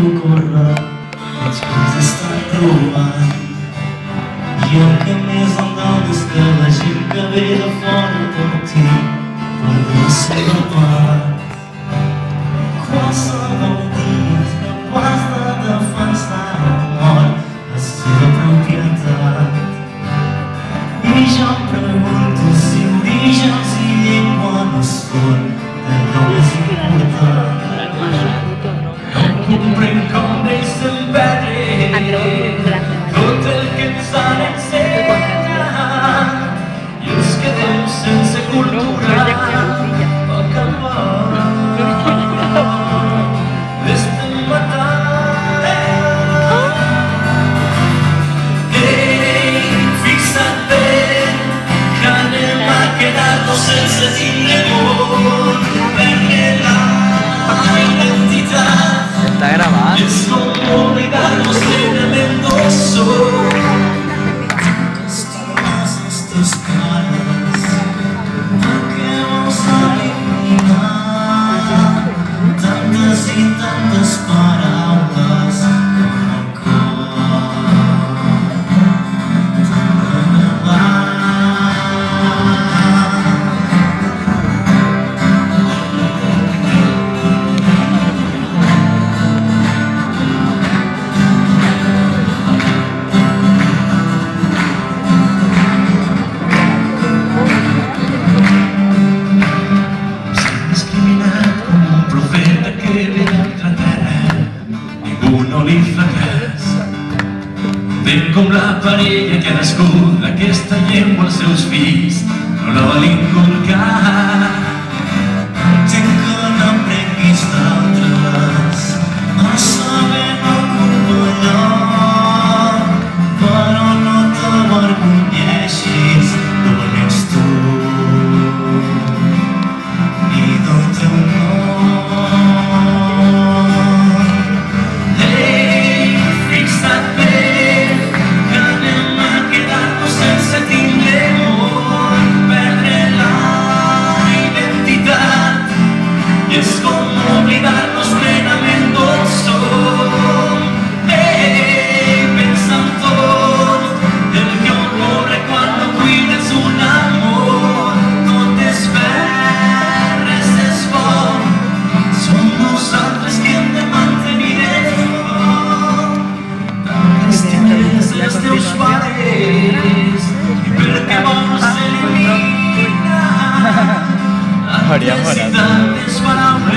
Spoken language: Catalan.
tempo corre, les coses estan trobant. I el que més em dona és que la gent que ve de fora per ti guarda la seva part. Qualsevol dia és capaç de defensar el mort, la seva propietat. I jo em pregunto si orígens i llengua no són d'allò més important. No comprenc com deixen perdre tot el que ens han ensenyat i ens quedem sense cultura a poc a poc. L'estem matant. Ei, fixa't bé que anem a quedar-nos sense tindre por, perdre la identitat. Está grabando. Es como obligarnos plenamente solo. Castigas estas caras, porque vamos a eliminar tantas y tantas palabras como ben com la parella que ha nascut d'aquesta llengua als seus fills no la vol inculcar. Gent que n'aprenguis d'altres no sabem ocupar allò, però no t'avergonyeixis d'on ets tu i del teu nom. Es como obligarnos plenamente sol. Pensa en tot el que ocorre cuando cuides un amor. No t'esperres, és bo. Som nosaltres qui hem de mantenir el foc. T'estimes els teus pares i perquè vols eliminar la necessitat de les paraules.